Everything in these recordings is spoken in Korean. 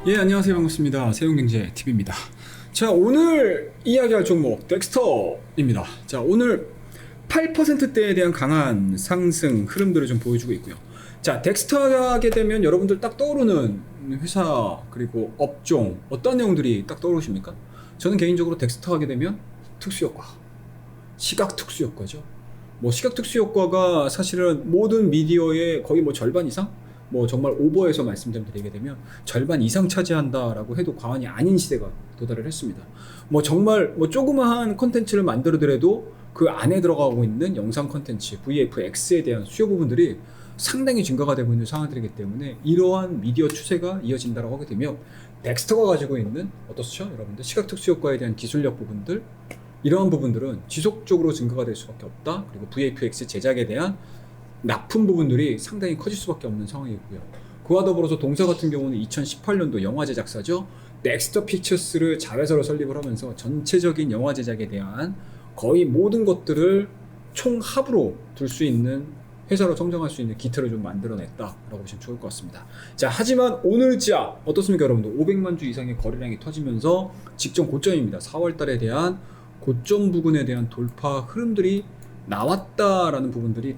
예, 안녕하세요. 반갑습니다. 세용경제TV입니다. 자, 오늘 이야기할 종목 덱스터입니다. 자, 오늘 8%대에 대한 강한 상승 흐름들을 좀 보여주고 있고요. 자, 덱스터 하게 되면 여러분들 딱 떠오르는 회사 그리고 업종 어떤 내용들이 딱 떠오르십니까? 저는 개인적으로 덱스터 하게 되면 특수효과, 시각 특수효과죠. 뭐 시각 특수효과가 사실은 모든 미디어의 거의 뭐 절반 이상? 뭐 정말 오버해서 말씀 좀 드리게 되면 절반 이상 차지한다라고 해도 과언이 아닌 시대가 도달을 했습니다. 뭐 정말 뭐 조그마한 컨텐츠를 만들어더라도 그 안에 들어가고 있는 영상 컨텐츠 VFX에 대한 수요 부분들이 상당히 증가가 되고 있는 상황들이기 때문에 이러한 미디어 추세가 이어진다고 하게 되면 덱스터가 가지고 있는 어떻죠? 여러분들 시각 특수효과에 대한 기술력 부분들 이러한 부분들은 지속적으로 증가가 될 수밖에 없다. 그리고 VFX 제작에 대한 납품 부분들이 상당히 커질 수밖에 없는 상황이고요. 그와 더불어서 동사 같은 경우는 2018년도 영화 제작사죠. 넥스터 픽처스를 자회사로 설립을 하면서 전체적인 영화 제작에 대한 거의 모든 것들을 총합으로 둘 수 있는 회사로 성장할 수 있는 기틀을 좀 만들어냈다라고 보시면 좋을 것 같습니다. 자, 하지만 오늘자 어떻습니까, 여러분들? 500만 주 이상의 거래량이 터지면서 직전 고점입니다. 4월 달에 대한 고점 부근에 대한 돌파 흐름들이 나왔다라는 부분들이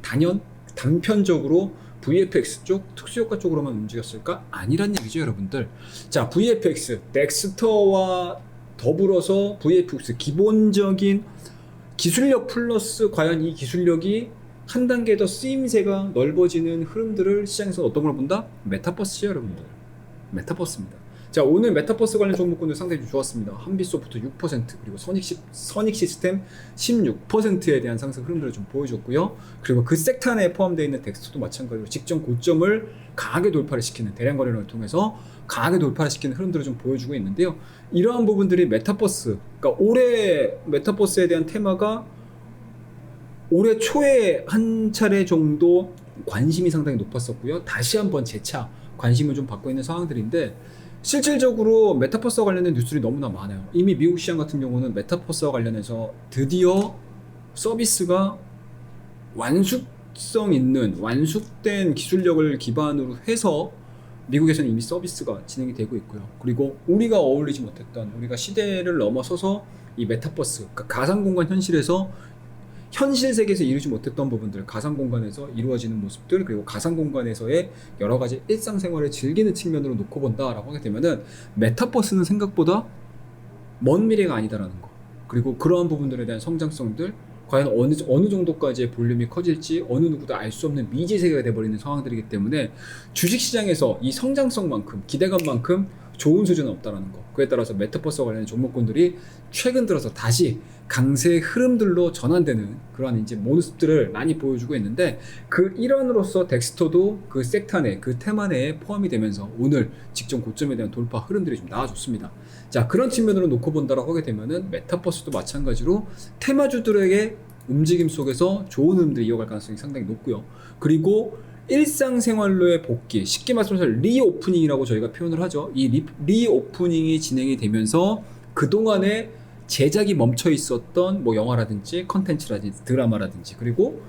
단편적으로 VFX 쪽, 특수효과 쪽으로만 움직였을까? 아니란 얘기죠, 여러분들. 자, VFX, 덱스터와 더불어서 VFX 기본적인 기술력 플러스 과연 이 기술력이 한 단계 더 쓰임새가 넓어지는 흐름들을 시장에서 어떤 걸 본다? 메타버스죠, 여러분들. 메타버스입니다. 자, 오늘 메타버스 관련 종목군들 상당히 좀 좋았습니다. 한빛소프트 6%, 그리고 선익 시스템 16%에 대한 상승 흐름들을 좀 보여줬고요. 그리고 그 섹터 안에 포함되어 있는 덱스터도 마찬가지로 직전 고점을 강하게 돌파를 시키는 대량 거래를 통해서 강하게 돌파를 시키는 흐름들을 좀 보여주고 있는데요. 이러한 부분들이 메타버스, 그러니까 올해 메타버스에 대한 테마가 올해 초에 한 차례 정도 관심이 상당히 높았었고요. 다시 한번 재차 관심을 좀 받고 있는 상황들인데 실질적으로 메타버스와 관련된 뉴스들이 너무나 많아요. 이미 미국 시장 같은 경우는 메타버스와 관련해서 드디어 서비스가 완숙성 있는 완숙된 기술력을 기반으로 해서 미국에서는 이미 서비스가 진행이 되고 있고요. 그리고 우리가 어울리지 못했던, 우리가 시대를 넘어서서 이 메타버스, 그러니까 가상공간 현실에서 현실 세계에서 이루지 못했던 부분들, 가상공간에서 이루어지는 모습들, 그리고 가상공간에서의 여러 가지 일상생활을 즐기는 측면으로 놓고 본다라고 하게 되면은 메타버스는 생각보다 먼 미래가 아니다라는 거. 그리고 그러한 부분들에 대한 성장성들, 과연 어느 정도까지의 볼륨이 커질지 어느 누구도 알 수 없는 미지 세계가 돼버리는 상황들이기 때문에 주식시장에서 이 성장성만큼, 기대감만큼 좋은 수준은 없다라는 거. 그에 따라서 메타버스와 관련된 종목군들이 최근 들어서 다시 강세 흐름들로 전환되는 그러한 이제 모습들을 많이 보여주고 있는데 그 일환으로서 덱스터도 그 섹터 내, 그 테마 내에 포함이 되면서 오늘 직전 고점에 대한 돌파 흐름들이 좀 나와줬습니다. 자, 그런 측면으로 놓고 본다라고 하게 되면은 메타버스도 마찬가지로 테마주들에게 움직임 속에서 좋은 흐름들이 이어갈 가능성이 상당히 높고요. 그리고 일상생활로의 복귀, 쉽게 말씀해서 리오프닝이라고 저희가 표현을 하죠. 이 리오프닝이 진행이 되면서 그동안에 제작이 멈춰 있었던 뭐 영화라든지 컨텐츠라든지 드라마라든지 그리고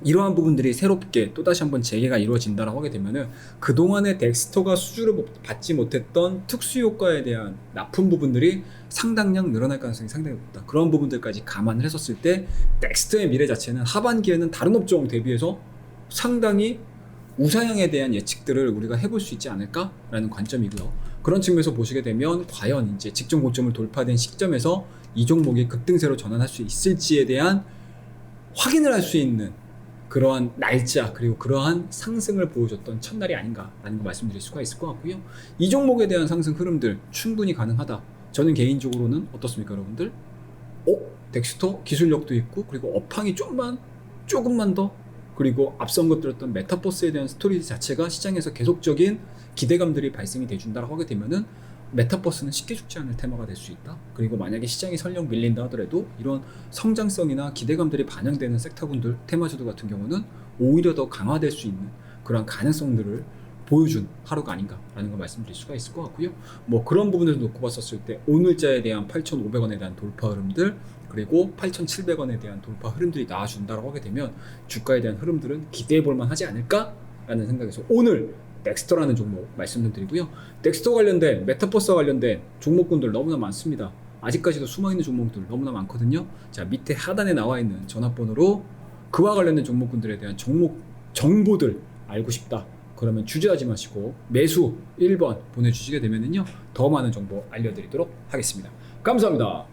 이러한 부분들이 새롭게 또다시 한번 재개가 이루어진다라고 하게 되면은 그동안에 덱스터가 수주를 받지 못했던 특수효과에 대한 납품 부분들이 상당량 늘어날 가능성이 상당히 높다. 그런 부분들까지 감안을 했었을 때 덱스터의 미래 자체는 하반기에는 다른 업종 대비해서 상당히 우상향에 대한 예측들을 우리가 해볼 수 있지 않을까라는 관점이고요. 그런 측면에서 보시게 되면 과연 이제 직전 고점을 돌파된 시점에서 이 종목이 급등세로 전환할 수 있을지에 대한 확인을 할 수 있는 그러한 날짜 그리고 그러한 상승을 보여줬던 첫날이 아닌가라는 거 말씀드릴 수가 있을 것 같고요. 이 종목에 대한 상승 흐름들 충분히 가능하다. 저는 개인적으로는 어떻습니까, 여러분들? 덱스터 기술력도 있고 그리고 업황이 조금만 더 그리고 앞선 것들었던 메타버스에 대한 스토리 자체가 시장에서 계속적인 기대감들이 발생이 돼준다고 하게 되면은 메타버스는 쉽게 죽지 않을 테마가 될 수 있다. 그리고 만약에 시장이 설령 밀린다 하더라도 이런 성장성이나 기대감들이 반영되는 섹터분들, 테마주들 같은 경우는 오히려 더 강화될 수 있는 그런 가능성들을 보여준 하루가 아닌가라는 걸 말씀드릴 수가 있을 것 같고요. 뭐 그런 부분을 놓고 봤었을 때 오늘자에 대한 8,500원에 대한 돌파 흐름들 그리고 8,700원에 대한 돌파 흐름들이 나와준다고 하게 되면 주가에 대한 흐름들은 기대해 볼 만하지 않을까라는 생각에서 오늘 넥스터라는 종목 말씀 좀 드리고요. 넥스터 관련된 메타버스와 관련된 종목군들 너무나 많습니다. 아직까지도 숨어있는 종목들 너무나 많거든요. 자, 밑에 하단에 나와 있는 전화번호로 그와 관련된 종목군들에 대한 종목 정보들 알고 싶다. 그러면 주저하지 마시고 매수 1번 보내주시게 되면요 더 많은 정보 알려드리도록 하겠습니다. 감사합니다.